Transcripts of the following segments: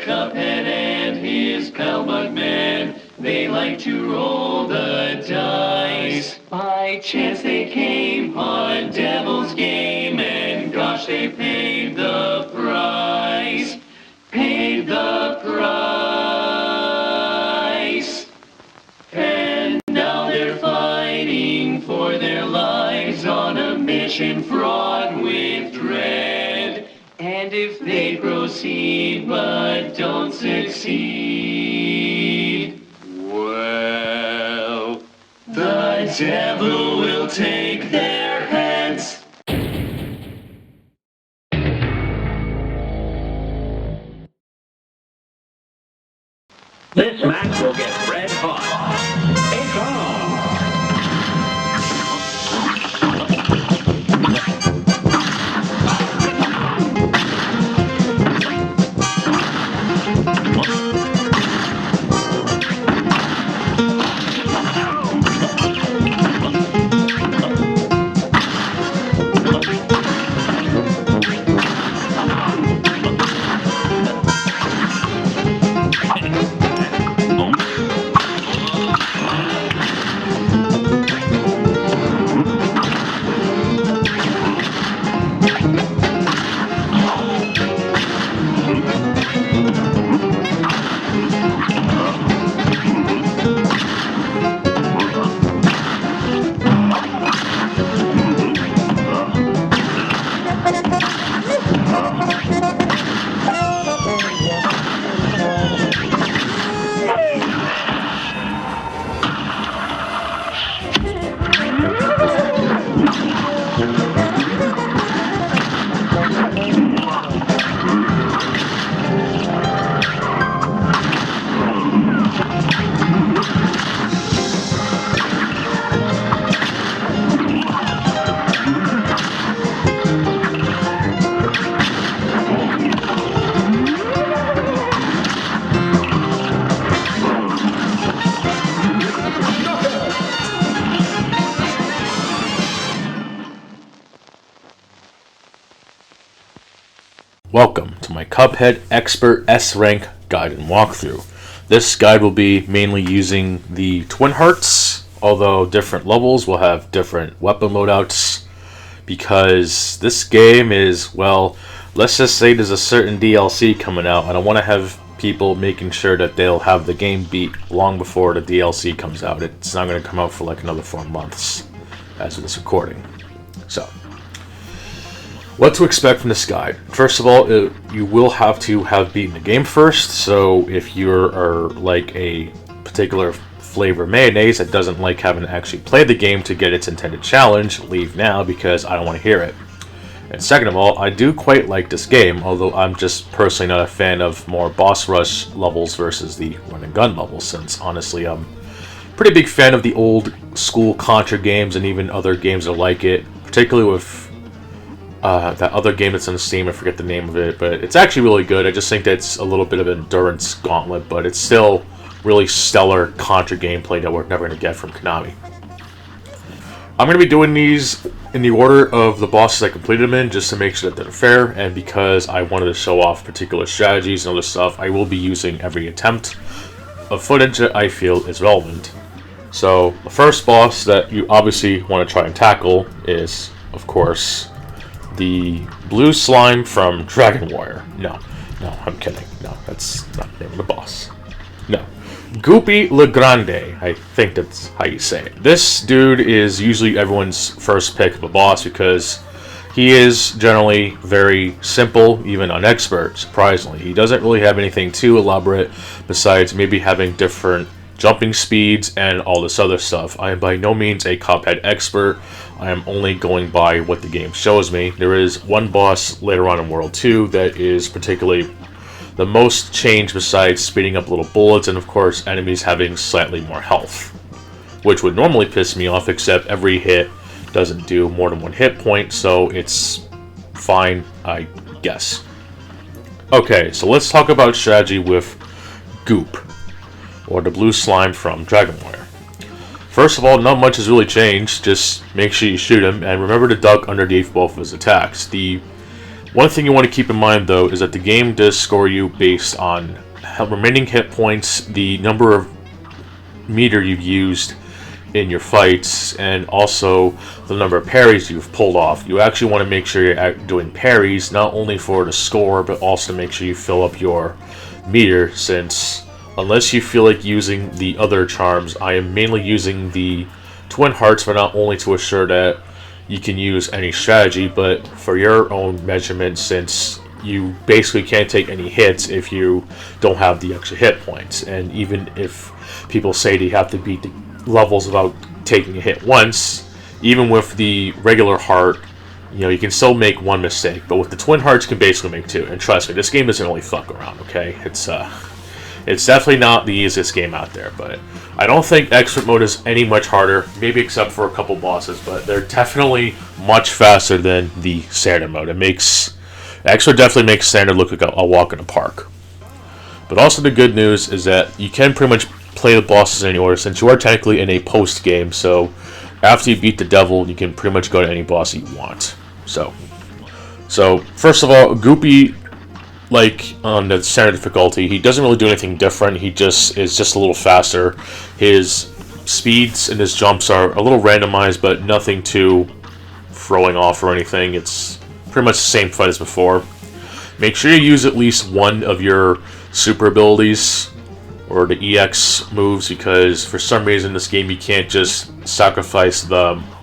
Cuphead and his pal Mugman. They like to roll the dice. By chance they came on Devil's Game, and gosh, they paid the price. Paid the price. And now they're fighting for their lives on a mission fraught with dread. And if they proceed but don't succeed, well, the devil will take their heads. This match will get red hot. It's on! Welcome to my Cuphead Expert S-Rank guide and walkthrough. This guide will be mainly using the Twin Hearts, although different levels will have different weapon loadouts, because this game is, well, let's just say there's a certain DLC coming out, and I want to have people making sure that they'll have the game beat long before the DLC comes out. It's not going to come out for like another 4 months as of this recording. So, what to expect from this guide. First of all, you will have to have beaten the game first, so if you are like a particular flavor mayonnaise that doesn't like having to actually play the game to get its intended challenge, leave now because I don't want to hear it. And second of all, I do quite like this game, although I'm just personally not a fan of more boss rush levels versus the run and gun levels, since honestly I'm a pretty big fan of the old school Contra games and even other games that like it, particularly with that other game that's on Steam. I forget the name of it, but it's actually really good. I just think that's a little bit of an endurance gauntlet, but it's still really stellar Contra gameplay that we're never going to get from Konami. I'm going to be doing these in the order of the bosses I completed them in, just to make sure that they're fair, and because I wanted to show off particular strategies and other stuff, I will be using every attempt of footage that I feel is relevant. So, the first boss that you obviously want to try and tackle is, of course, the blue slime from Dragon Warrior. No, I'm kidding. No, that's not the name of the boss. No. Goopy Grande, I think that's how you say it. This dude is usually everyone's first pick of a boss because he is generally very simple, even unexpert, surprisingly. He doesn't really have anything too elaborate besides maybe having different jumping speeds and all this other stuff. I am by no means a Cuphead expert. I am only going by what the game shows me. There is one boss later on in World 2 that is particularly the most changed besides speeding up little bullets and of course enemies having slightly more health, which would normally piss me off, except every hit doesn't do more than one hit point, so it's fine, I guess. Okay, so let's talk about strategy with Goop, or the blue slime from Dragon Warrior. First of all, not much has really changed. Just make sure you shoot him, and remember to duck underneath both of his attacks. The One thing you want to keep in mind, though, is that the game does score you based on remaining hit points, the number of meter you've used in your fights, and also the number of parries you've pulled off. You actually want to make sure you're doing parries, not only for the score, but also to make sure you fill up your meter, since unless you feel like using the other charms, I am mainly using the Twin Hearts, but not only to assure that you can use any strategy, but for your own measurement, since you basically can't take any hits if you don't have the extra hit points. And even if people say that you have to beat the levels without taking a hit once, even with the regular heart, you can still make one mistake, but with the Twin Hearts, you can basically make two. And trust me, this game doesn't really fuck around, okay? It's definitely not the easiest game out there, but I don't think Expert Mode is any much harder, maybe except for a couple bosses, but they're definitely much faster than the Standard Mode. Expert definitely makes Standard look like a walk in the park. But also the good news is that you can pretty much play the bosses in any order, since you are technically in a post game, so after you beat the devil, you can pretty much go to any boss you want. So first of all, Goopy, like on the standard difficulty, he doesn't really do anything different. He is just a little faster. His speeds and his jumps are a little randomized, but nothing too throwing off or anything. It's pretty much the same fight as before. Make sure you use at least one of your super abilities or the EX moves, because for some reason in this game you can't just sacrifice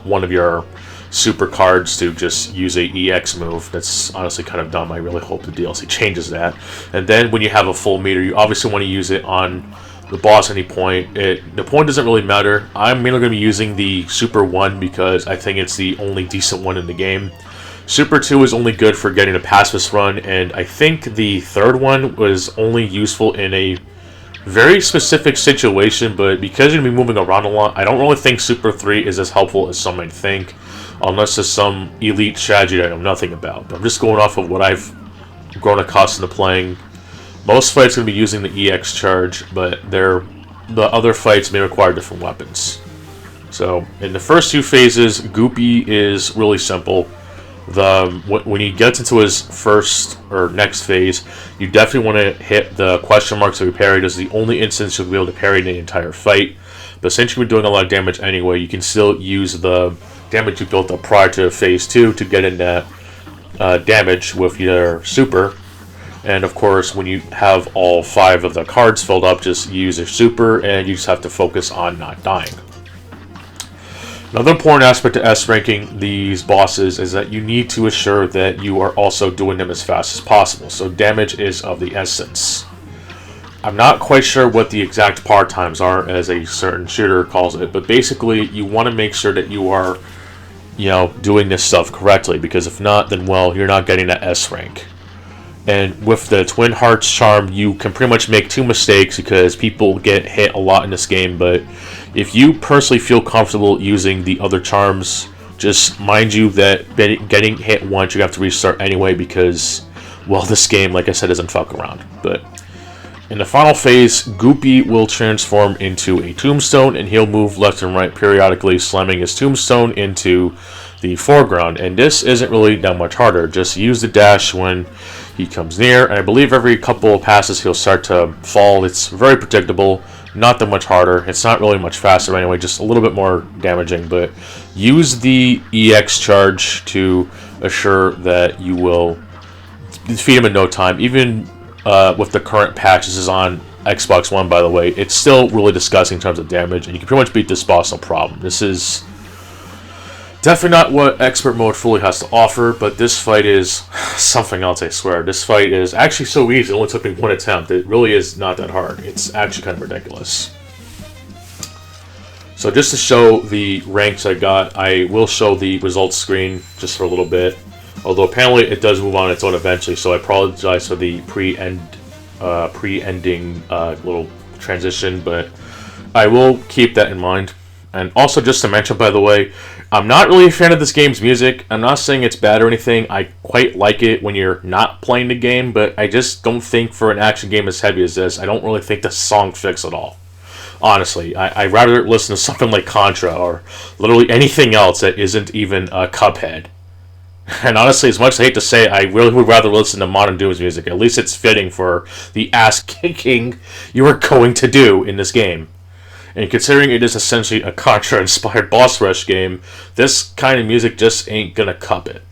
one of your super cards to just use a EX move. That's honestly kind of dumb. I really hope the DLC changes that. And then when you have a full meter, you obviously want to use it on the boss at any point. The point doesn't really matter. I'm mainly going to be using the Super 1 because I think it's the only decent one in the game. Super 2 is only good for getting a pacifist run, and I think the third one was only useful in a very specific situation, but because you're going to be moving around a lot, I don't really think Super 3 is as helpful as some might think, unless there's some elite strategy that I know nothing about. But I'm just going off of what I've grown accustomed to playing. Most fights are going to be using the EX charge, but the other fights may require different weapons. So, in the first two phases, Goopy is really simple. When he gets into his first or next phase, you definitely want to hit the question marks of your parry. This is the only instance you'll be able to parry the entire fight. But since you've been doing a lot of damage anyway, you can still use the damage you built up prior to phase 2 to get in that damage with your super. And of course, when you have all 5 of the cards filled up, just use your super, and you just have to focus on not dying. Another important aspect to S ranking these bosses is that you need to assure that you are also doing them as fast as possible. So damage is of the essence. I'm not quite sure what the exact par times are, as a certain shooter calls it, but basically you want to make sure that you are, doing this stuff correctly, because if not, then well, you're not getting that S rank. And with the Twin Hearts charm, you can pretty much make 2 mistakes, because people get hit a lot in this game, but if you personally feel comfortable using the other charms, just mind you that getting hit once, you have to restart anyway, because, well, this game, like I said, doesn't fuck around. But in the final phase, Goopy will transform into a tombstone, and he'll move left and right periodically, slamming his tombstone into the foreground. And this isn't really that much harder. Just use the dash when he comes near, and I believe every couple of passes he'll start to fall. It's very predictable, not that much harder. It's not really much faster anyway, just a little bit more damaging, but use the EX charge to assure that you will defeat him in no time. Even with the current patch, this is on Xbox One, by the way, it's still really disgusting in terms of damage, and you can pretty much beat this boss no problem. This is definitely not what Expert Mode fully has to offer, but this fight is something else, I swear. This fight is actually so easy, it only took me 1 attempt. It really is not that hard. It's actually kind of ridiculous. So just to show the ranks I got, I will show the results screen just for a little bit. Although apparently it does move on its own eventually, so I apologize for the pre-ending little transition, but I will keep that in mind. And also, just to mention, by the way, I'm not really a fan of this game's music. I'm not saying it's bad or anything. I quite like it when you're not playing the game, but I just don't think for an action game as heavy as this, I don't really think the song fits at all. Honestly, I'd rather listen to something like Contra or literally anything else that isn't even Cuphead. And honestly, as much as I hate to say it, I really would rather listen to Modern Doom's music. At least it's fitting for the ass-kicking you are going to do in this game. And considering it is essentially a Contra-inspired boss rush game, this kind of music just ain't gonna cup it.